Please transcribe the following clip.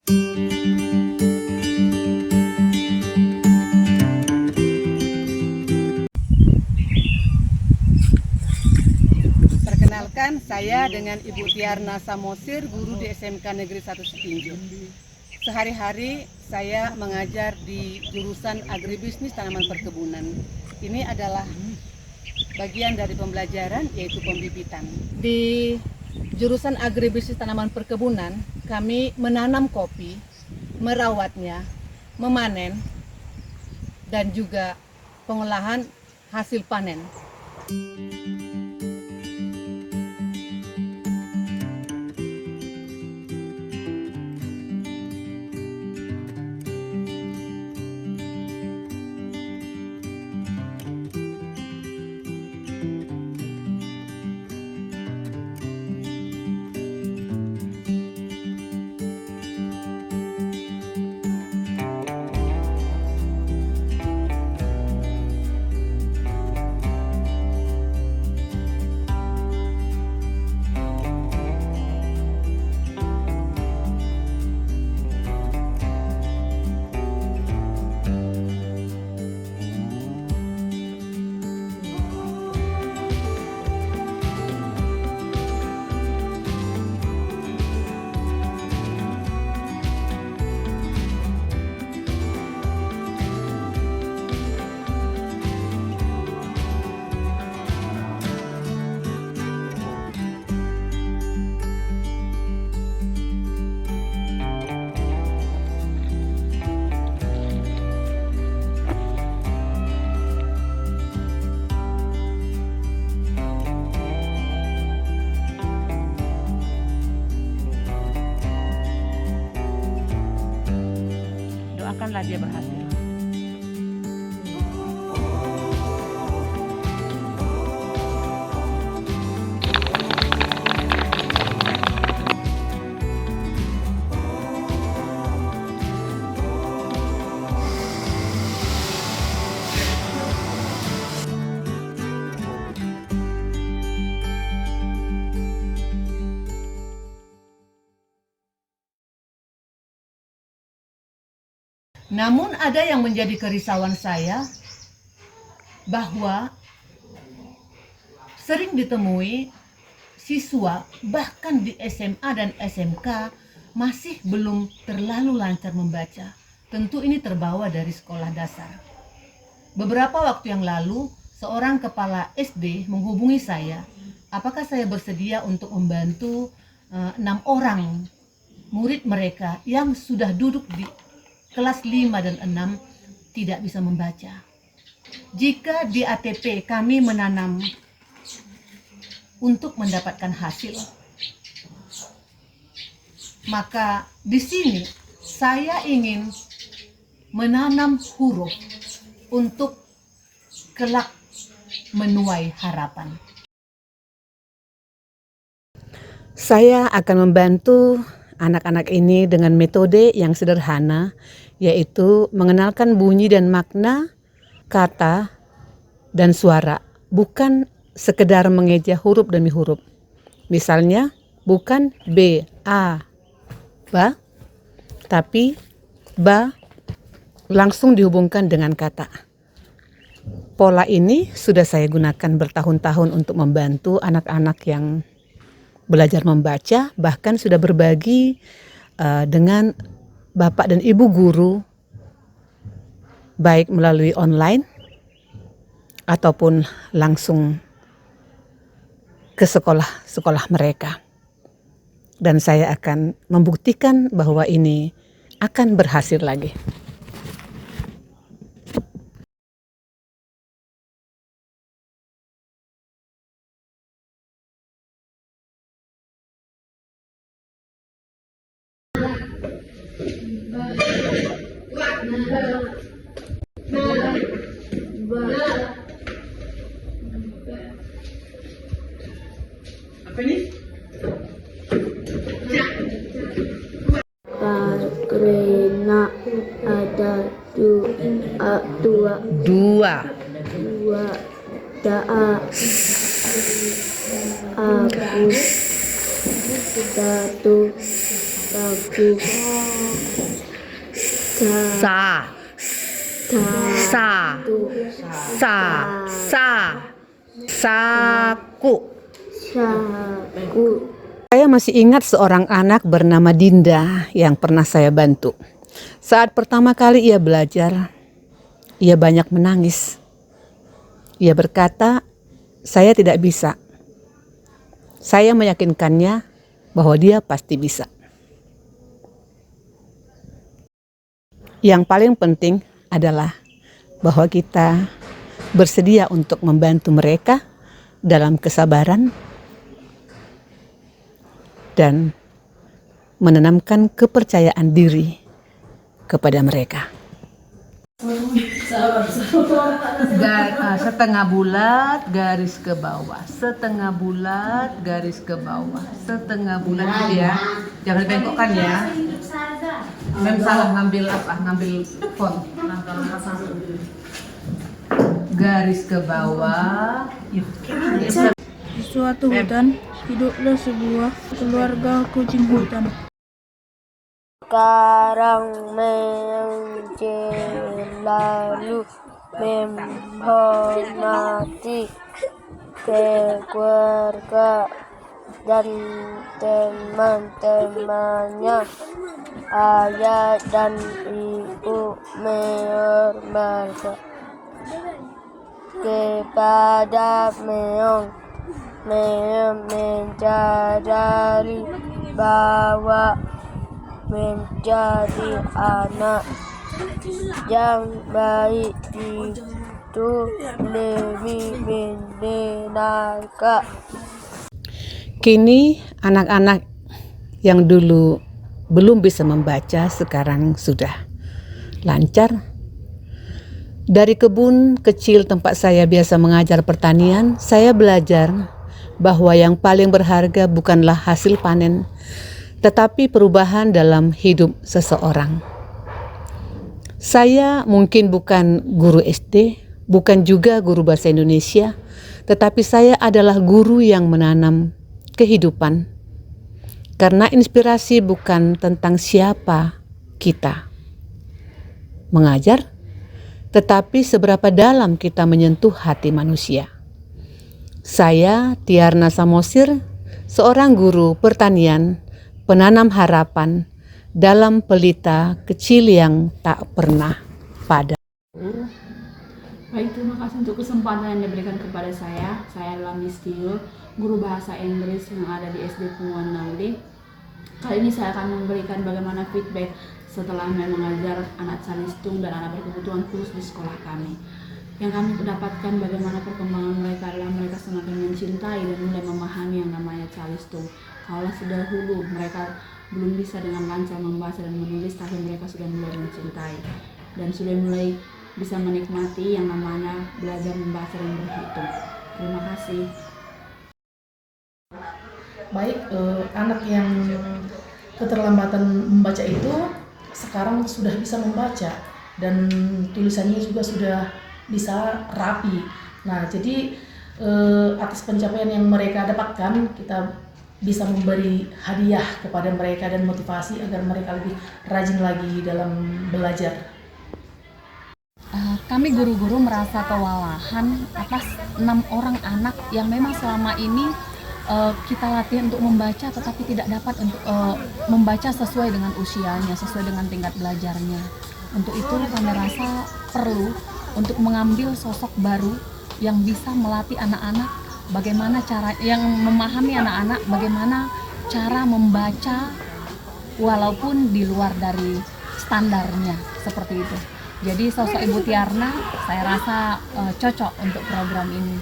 Perkenalkan, saya dengan Ibu Tiarna Samosir, guru di SMK Negeri 1 Setinju. Sehari-hari saya mengajar di jurusan agribisnis tanaman perkebunan. Ini adalah bagian dari pembelajaran, yaitu pembibitan. Di jurusan agribisnis tanaman perkebunan, kami menanam kopi, merawatnya, memanen, dan juga pengolahan hasil panen. Doakanlah dia berhasil. Namun ada yang menjadi kerisauan saya, bahwa sering ditemui siswa bahkan di SMA dan SMK masih belum terlalu lancar membaca. Tentu ini terbawa dari sekolah dasar. Beberapa waktu yang lalu, seorang kepala SD menghubungi saya, apakah saya bersedia untuk membantu 6 orang murid mereka yang sudah duduk di kelas 5 dan 6 tidak bisa membaca. Jika di ATP kami menanam untuk mendapatkan hasil, maka di sini saya ingin menanam huruf untuk kelak menuai harapan. Saya akan membantu anak-anak ini dengan metode yang sederhana, yaitu mengenalkan bunyi dan makna kata dan suara, bukan sekedar mengeja huruf demi huruf. Misalnya, bukan B, A, ba, tapi ba langsung dihubungkan dengan kata. Pola ini sudah saya gunakan bertahun-tahun untuk membantu anak-anak yang belajar membaca, bahkan sudah berbagi dengan Bapak dan Ibu guru, baik melalui online ataupun langsung ke sekolah-sekolah mereka. Dan saya akan membuktikan bahwa ini akan berhasil lagi. Apa ini? Karena ada dua daa aku satu Sa. Sa. Sa. Sa. Saku. Saku. Saya masih ingat seorang anak bernama Dinda yang pernah saya bantu. Saat pertama kali ia belajar, ia banyak menangis. Ia berkata, "Saya tidak bisa." Saya meyakinkannya bahwa dia pasti bisa. Yang paling penting adalah bahwa kita bersedia untuk membantu mereka dalam kesabaran dan menanamkan kepercayaan diri kepada mereka. Setengah bulat garis ke bawah, setengah bulat garis ke bawah, setengah bulat gitu ya. Jangan bengkokkan ya. Mem salah ngambil font. Garis ke bawah. Di suatu hutan, hiduplah sebuah keluarga kucing hutan. Sekarang selalu menghormati keluarga dan teman-temannya. Ayah dan ibu menghormati kepada Meong. Meong menyadari bahwa menjadi anak yang baik itu lebih menyenangkan. Kini anak-anak yang dulu belum bisa membaca sekarang sudah lancar. Dari kebun kecil tempat saya biasa mengajar pertanian, saya belajar bahwa yang paling berharga bukanlah hasil panen, tetapi perubahan dalam hidup seseorang. Saya mungkin bukan guru SD, bukan juga guru bahasa Indonesia, tetapi saya adalah guru yang menanam kehidupan. Karena inspirasi bukan tentang siapa kita mengajar, tetapi seberapa dalam kita menyentuh hati manusia. Saya, Tiarna Samosir, seorang guru pertanian, penanam harapan dalam pelita kecil yang tak pernah padam. Baik, terima kasih untuk kesempatan yang diberikan kepada saya. Saya adalah Miss Tio, guru bahasa Inggris yang ada di SD Punguan Naudi. Kali ini saya akan memberikan bagaimana feedback setelah mengajar anak calistung dan anak berkebutuhan khusus di sekolah kami. Yang kami dapatkan bagaimana perkembangan mereka adalah mereka semakin mencintai dan mulai memahami yang namanya calistung. Kalau sedahulu mereka belum bisa dengan lancar membaca dan menulis, tapi mereka sudah mulai mencintai dan sudah mulai bisa menikmati yang namanya belajar membaca dan berhitung. Terima kasih. Baik, anak yang keterlambatan membaca itu sekarang sudah bisa membaca dan tulisannya juga sudah bisa rapi. Nah, jadi atas pencapaian yang mereka dapatkan, kita bisa memberi hadiah kepada mereka dan motivasi agar mereka lebih rajin lagi dalam belajar. Kami guru-guru merasa kewalahan atas 6 orang anak yang memang selama ini kita latih untuk membaca tetapi tidak dapat untuk membaca sesuai dengan usianya, sesuai dengan tingkat belajarnya. Untuk itu kami rasa perlu untuk mengambil sosok baru yang bisa melatih anak-anak bagaimana cara, yang memahami anak-anak bagaimana cara membaca walaupun di luar dari standarnya, seperti itu. Jadi sosok Ibu Tiarna saya rasa cocok untuk program ini.